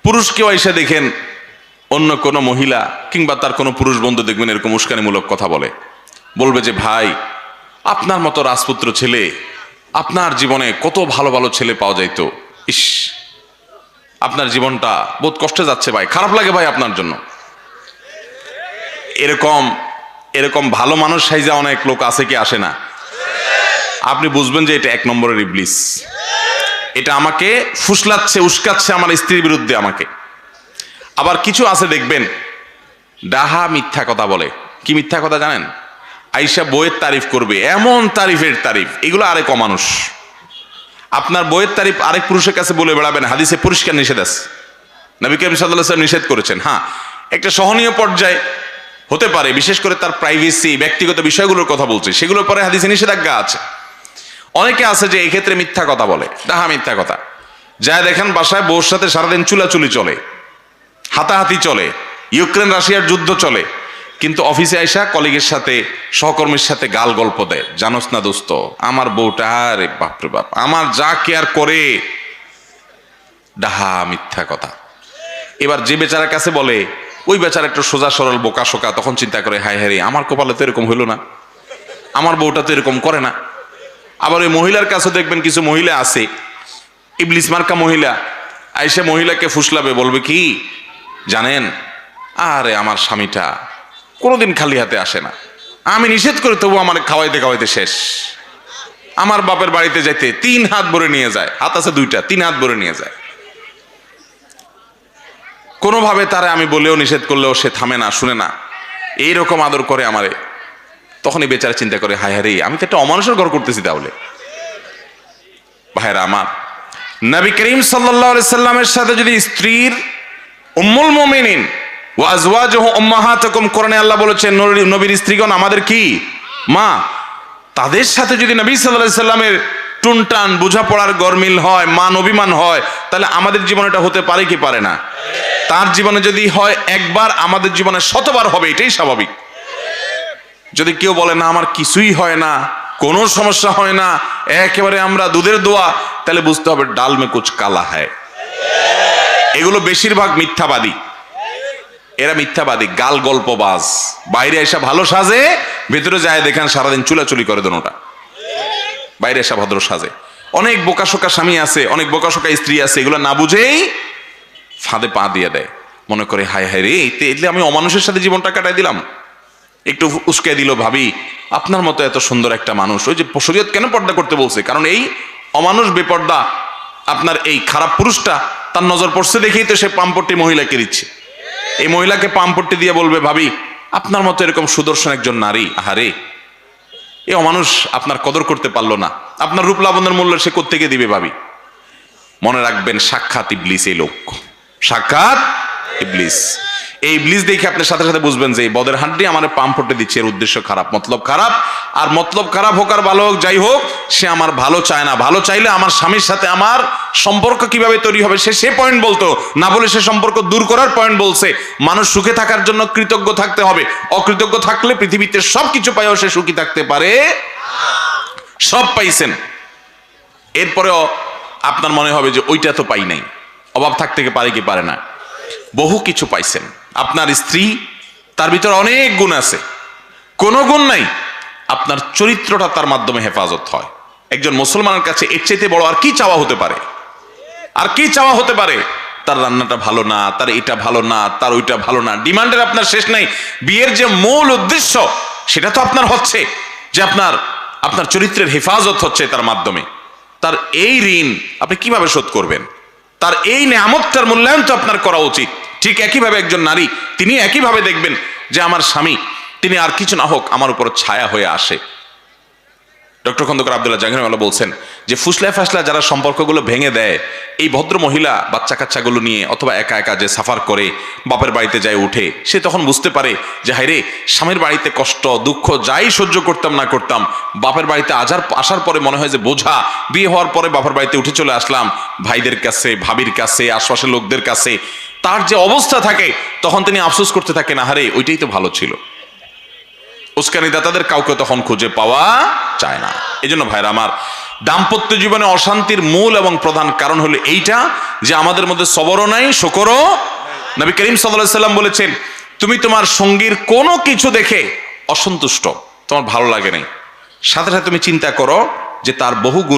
পুরুষকেও এসে দেখেন অন্য কোনো মহিলা কিংবা তার কোনো পুরুষ বন্ধু দেখবেন এরকম উস্কানিমূলক কথা বলবে যে ভাই আপনার মতো রাজপুত্র ছেলে, আপনার জীবনে কত ভালো ভালো ছেলে পাওয়া যাইতো, ইস আপনার জীবনটা বহুত কষ্টে যাচ্ছে ভাই, খারাপ লাগে ভাই আপনার জন্য। এরকম এরকম ভালো মানুষ সাইজা অনেক লোক আছে কি আসে না? আপনি বুঝবেন যে এটা এক নম্বরের ইবলিস। এটা আমাকে ফুসলাচ্ছে, উস্কাচ্ছে আমার স্ত্রীর বিরুদ্ধে আমাকে। আবার কিছু আছে দেখবেন ডাহা মিথ্যা কথা বলে। কি মিথ্যা কথা জানেন? আইসা বইয়ের তারিফ করবে, এমন তারিফের তারিফ, এগুলো আরেক অমানুষ। আপনার বইয়ের তারিফ আরেক পুরুষের কাছে বলে বেড়াবেন, হাদিসে পরিষ্কার নিষেধ আছে, নবী করিম সাল্লাল্লাহু আলাইহি ওয়াসাল্লাম নিষেধ করেছেন। হ্যাঁ, একটা সহনীয় পর্যায়ে হতে পারে, বিশেষ করে তার প্রাইভেসি, ব্যক্তিগত বিষয়গুলোর কথা বলছে, সেগুলোর পরে হাদিসে নিষেধাজ্ঞা আছে। অনেকে আছে যে এই ক্ষেত্রে মিথ্যা কথা বলে, ডাহা মিথ্যা কথা। যা দেখেন বাসায় বউর সাথে সারাদিন চুলাচুলি চলে, হাতাহাতি চলে, ইউক্রেন রাশিয়ার যুদ্ধ চলে, কিন্তু অফিসে আইসা কলিগের সাথে, সহকর্মীর সাথে গাল গল্প দেয়। জানোস না দোস্ত, আমার বউটা, আরে বাপরে বাপ, আমার যা কেয়ার করে। ডাহা মিথ্যা কথা। এবার যে বেচারার কাছে বলে, ওই বেচারা একটু সোজা সরল বোকা শোকা, তখন চিন্তা করে হায় হায় রে, আমার কপালে তো এরকম হইল না, আমার বউটা তো এরকম করে না। আবার ওই মহিলার কাছে দেখবেন কিছু মহিলা আছে, ইবলিস মার্কা মহিলা, আইসা মহিলাকে ফুসলাবে, বলবে কি জানেন, আরে আমার স্বামীটা কোনোদিন খালি হাতে আসে না, আমি নিষেধ করি তবু আমার খাওয়াইতে খাওয়াইতে শেষ, আমার বাপের বাড়িতে যাইতে 3 হাত ভরে নিয়ে যায়, হাত আছে 2টা, 3 হাত ভরে নিয়ে যায়। কোনোভাবে তারে আমি বলেও নিষেধ করলেও সে থামে না, শুনে না, এইরকম আদর করে আমারে। তখনই বেচারা চিন্তা করে হায় হায় রে, আমি তো একটা অমানুষের ঘর করতেছি। তাহলে ভাইরা আমার, নবী করিম সাল্লাল্লাহু আলাইহি সাল্লামের সাথে যদি স্ত্রীর উম্মুল মুমিনিন ওয়া আজওয়াজুহু উম্মাহাতুকুম, কোরআনে আল্লাহ বলেছেন নবীর স্ত্রীগণ আমাদের কি মা, তাদের সাথে যদি নবী সাল্লাল্লাহু আলাইহি সাল্লামের টুনটান বোঝাপড়ার গরমিল হয়, মান অভিমান হয়, তাহলে আমাদের জীবনে এটা হতে পারে কি পারে না? তার জীবনে যদি হয় একবার, আমাদের জীবনে শতবার হবে, এটাই স্বাভাবিক। যদি কেউ বলে না আমার কিছুই হয় না, কোনো সমস্যা হয় না, একেবারে আমরা দুধের দোয়া, তাহলে বুঝতে হবে ডাল মে কুছ কালা হ্যায়। এগুলো বেশিরভাগ মিথ্যাবাদী, এরা মিথ্যাবাদী, গাল গল্পবাজ। বাইরে এসে ভালো সাজে, ভেতরে যায় দেখেন সারাদিন চুলাচুলি করে দোনোটা। বাইরে এসে ভদ্র সাজে। অনেক বোকাশোকা স্বামী আছে, অনেক বোকাশোকা স্ত্রী আছে, এগুলো না বুঝেই ফাঁদে পা দিয়ে দেয়, মনে করে হায় হায় রে, এতে আমি অমানুষের সাথে জীবনটা কাটাই দিলাম। একটু উস্কে দিল, ভাবি আপনার মতো এত সুন্দর একটা মানুষ, ওই যে শরীয়ত কেন পর্দা করতে বলছে, কারণ এই অমানুষ বেপর্দা আপনার এই খারাপ পুরুষটা তার নজর পড়ছে দেখেই তো সে পাম্পট্টি মহিলাকে দিচ্ছে। এই মহিলাকে পাম্পট্টি দিয়ে বলবে ভাবি আপনার মতো এরকম সুদর্শন একজন নারী, আহারে এই অমানুষ আপনার কদর করতে পারলো না, আপনার রূপ লাবণ্যের মূল্য সে কোত্থেকে দিবে ভাবি। মনে রাখবেন সাক্ষাৎ ইবলিস এই লোক, সাক্ষাৎ ইবলিস। এই ইবলিস দেখে আপনি সাথে সাথে বুঝবেন যে এই বদের হাড্ডি আমার পাম্পটে দিচ্ছে, এর উদ্দেশ্য খারাপ, মতলব খারাপ। আর মতলব খারাপ হোক আর ভালো হোক, যাই হোক, সে আমার ভালো চায় না। ভালো চাইলে আমার স্বামীর সাথে আমার সম্পর্ক কিভাবে তৈরি হবে সে পয়েন্ট বলতো না, বলে সে সম্পর্ক দূর করার পয়েন্ট বলছে। মানুষ সুখে থাকার জন্য কৃতজ্ঞ থাকতে হবে, অকৃতজ্ঞ থাকলে পৃথিবীতে সবকিছু পাইও সে সুখী থাকতে পারে। সব পাইছেন, এরপরেও আপনার মনে হবে যে ওইটা তো পাই নাই, অভাব থাকতে পারে কি পারে না, বহু কিছু পাইছেন। আপনার স্ত্রী, তার ভিতরে অনেক গুণ আছে, কোনো গুণ নাই, আপনার চরিত্রটা তার মাধ্যমে হেফাজত হয়। একজন মুসলমানের কাছে এর চাইতে বড় আর কি চাওয়া হতে পারে? আর কি চাওয়া হতে পারে? তার রান্নাটা ভালো না, তার এটা ভালো না, তার ওইটা ভালো না, ডিমান্ডের আপনার শেষ নাই। বিয়ের যে মূল উদ্দেশ্য সেটা তো আপনার হচ্ছে যে আপনার চরিত্রের হেফাজত হচ্ছে তার মাধ্যমে। তার এই ঋণ আপনি কিভাবে শোধ করবেন? তার এই নেয়ামতটার মূল্যায়ন তো আপনার করা উচিত। ঠিক একইভাবে একজন নারী, তিনি একইভাবে দেখবেন যে আমার স্বামী, তিনি আর কিছু না হোক আমার উপর ছায়া হয়ে আসে। ডক্টর খন্দকার আব্দুল্লাহ জাহাঙ্গীর বলছেন যে ফুসলা ফাসলা যারা সম্পর্কগুলো ভেঙে দেয়, এই ভদ্র মহিলা বাচ্চা কাচ্চাগুলো নিয়ে অথবা একা একা যে সাফার করে বাপের বাড়িতে যায় উঠে, সে তখন বুঝতে পারে যে হায় রে, স্বামীর বাড়িতে কষ্ট দুঃখ যাই সহ্য করতাম না করতাম, বাপের বাড়িতে আসার পরে মনে হয় যে বোঝা। বিয়ে হওয়ার পরে বাপের বাড়িতে উঠে চলে আসলাম, ভাইদের কাছে, ভাবির কাছে, আশপাশের লোকদের কাছে তার যে অবস্থা থাকে, তখন তিনি আফসোস করতে থাকেন, আহারে ওইটাই তো ভালো ছিল, উস্কানিদাতাদের কাউকে তখন খুঁজে পাওয়া যায় না। এই জন্য ভাইরা আমার, দাম্পত্য জীবনে অশান্তির মূল এবং প্রধান কারণ হলো এইটা যে আমাদের মধ্যে সবরও নাই, শুকরও। নবী করিম সাল্লাল্লাহু আলাইহি সাল্লাম বলেছেন, তুমি তোমার সঙ্গীর কোনো কিছু দেখে অসন্তুষ্ট, তোমার ভালো লাগে নাই, সাথে সাথে তুমি চিন্তা করো যে তার বহু গুণ